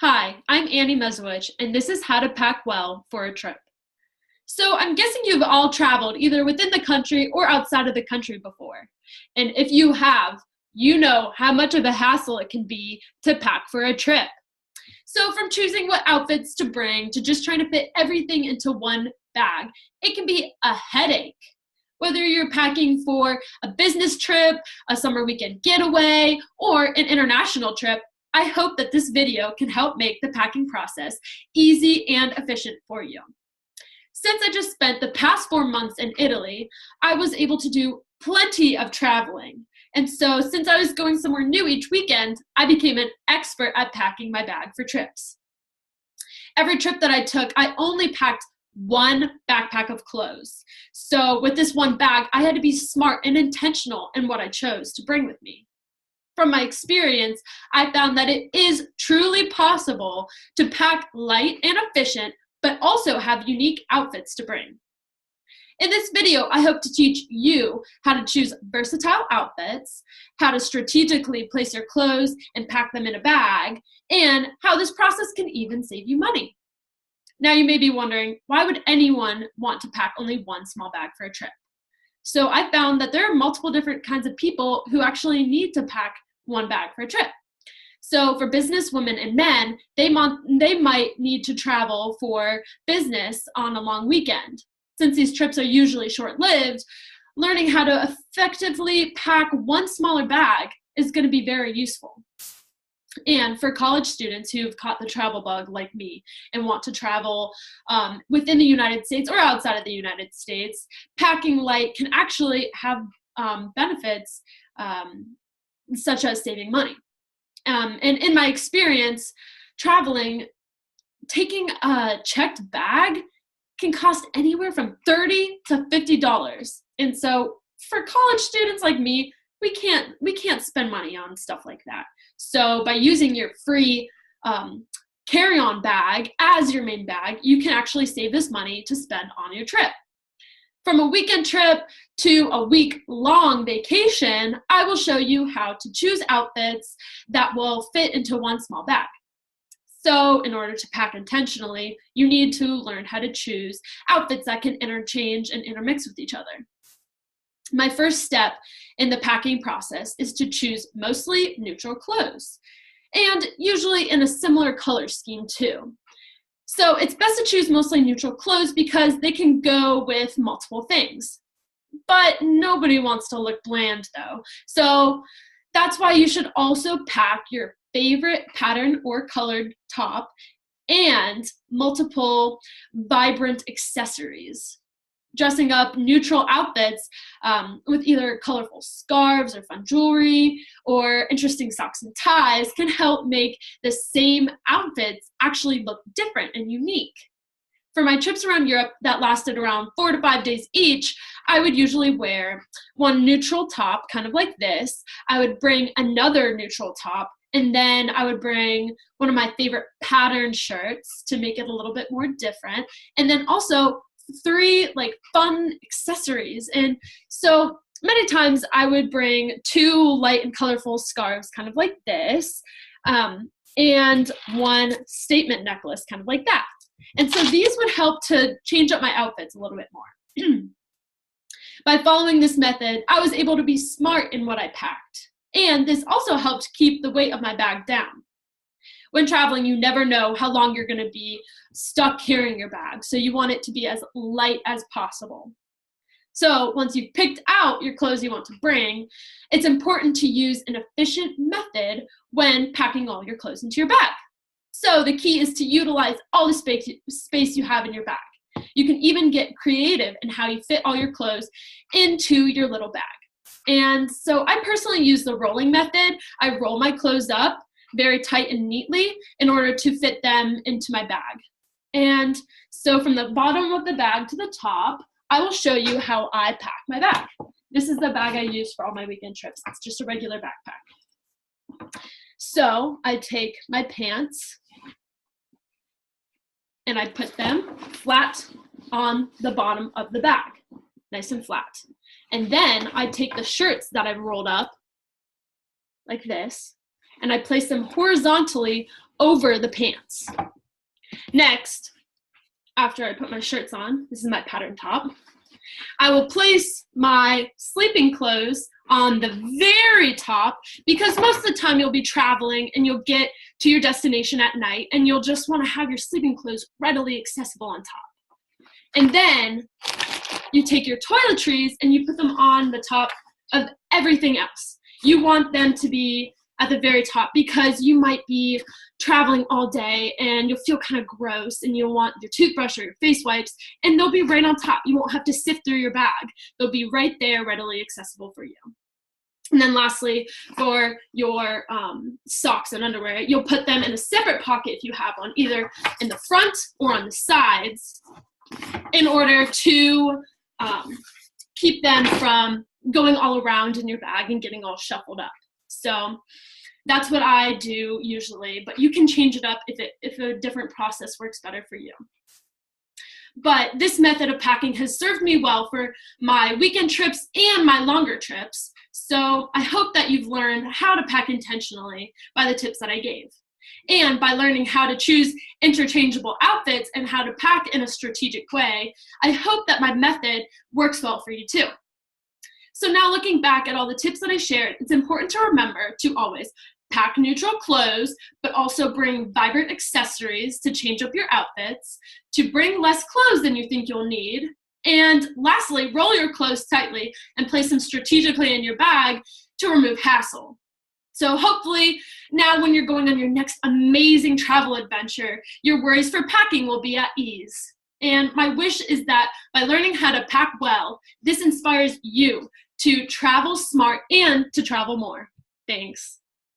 Hi, I'm Annie Mezowich, and this is How to Pack Well for a Trip. So I'm guessing you've all traveled either within the country or outside of the country before. And if you have, you know how much of a hassle it can be to pack for a trip. So from choosing what outfits to bring to just trying to fit everything into one bag, it can be a headache. Whether you're packing for a business trip, a summer weekend getaway, or an international trip, I hope that this video can help make the packing process easy and efficient for you. Since I just spent the past 4 months in Italy, I was able to do plenty of traveling. And so since I was going somewhere new each weekend, I became an expert at packing my bag for trips. Every trip that I took, I only packed one backpack of clothes. So with this one bag, I had to be smart and intentional in what I chose to bring with me. From my experience, I found that it is truly possible to pack light and efficient, but also have unique outfits to bring. In this video, I hope to teach you how to choose versatile outfits, how to strategically place your clothes and pack them in a bag, and how this process can even save you money. Now you may be wondering, why would anyone want to pack only one small bag for a trip? So I found that there are multiple different kinds of people who actually need to pack one bag for a trip. So for business women and men, they might need to travel for business on a long weekend. Since these trips are usually short-lived, learning how to effectively pack one smaller bag is going to be very useful. And for college students who've caught the travel bug like me and want to travel within the United States or outside of the United States, packing light can actually have benefits such as saving money. And in my experience traveling, taking a checked bag can cost anywhere from $30 to $50. And so for college students like me, we can't spend money on stuff like that. So by using your free carry-on bag as your main bag, you can actually save this money to spend on your trip. From a weekend trip to a week-long vacation, I will show you how to choose outfits that will fit into one small bag. So in order to pack intentionally, you need to learn how to choose outfits that can interchange and intermix with each other. My first step in the packing process is to choose mostly neutral clothes, and usually in a similar color scheme too. So it's best to choose mostly neutral clothes because they can go with multiple things. But nobody wants to look bland though. So that's why you should also pack your favorite pattern or colored top and multiple vibrant accessories. Dressing up neutral outfits with either colorful scarves or fun jewelry or interesting socks and ties can help make the same outfits actually look different and unique. For my trips around Europe that lasted around 4 to 5 days each, I would usually wear one neutral top, kind of like this. I would bring another neutral top, and then I would bring one of my favorite pattern shirts to make it a little bit more different. And then also 3 fun accessories. And so many times I would bring 2 light and colorful scarves, kind of like this, and one statement necklace, kind of like that. And so these would help to change up my outfits a little bit more. By following this method, I was able to be smart in what I packed. And this also helped keep the weight of my bag down. When traveling, you never know how long you're going to be stuck carrying your bag, so you want it to be as light as possible. So once you've picked out your clothes you want to bring, it's important to use an efficient method when packing all your clothes into your bag. So the key is to utilize all the space you have in your bag. You can even get creative in how you fit all your clothes into your little bag. And so I personally use the rolling method. I roll my clothes up very tight and neatly in order to fit them into my bag. And so from the bottom of the bag to the top, I will show you how I pack my bag. This is the bag I use for all my weekend trips. It's just a regular backpack. So I take my pants and I put them flat on the bottom of the bag, nice and flat. And then I take the shirts that I've rolled up like this, and I place them horizontally over the pants. Next, after I put my shirts on, this is my pattern top, I will place my sleeping clothes on the very top, because most of the time you'll be traveling and you'll get to your destination at night and you'll just want to have your sleeping clothes readily accessible on top. And then you take your toiletries and you put them on the top of everything else. You want them to be at the very top because you might be traveling all day and you'll feel kind of gross and you'll want your toothbrush or your face wipes, and they'll be right on top. You won't have to sift through your bag. They'll be right there, readily accessible for you. And then lastly, for your socks and underwear, you'll put them in a separate pocket if you have one, either in the front or on the sides, in order to keep them from going all around in your bag and getting all shuffled up. So that's what I do usually, but you can change it up if a different process works better for you. But this method of packing has served me well for my weekend trips and my longer trips. So I hope that you've learned how to pack intentionally by the tips that I gave. And by learning how to choose interchangeable outfits and how to pack in a strategic way, I hope that my method works well for you too. So now, looking back at all the tips that I shared, it's important to remember to always pack neutral clothes, but also bring vibrant accessories to change up your outfits, to bring less clothes than you think you'll need, and lastly, roll your clothes tightly and place them strategically in your bag to remove hassle. So hopefully now when you're going on your next amazing travel adventure, your worries for packing will be at ease. And my wish is that by learning how to pack well, this inspires you to travel smart and to travel more. Thanks.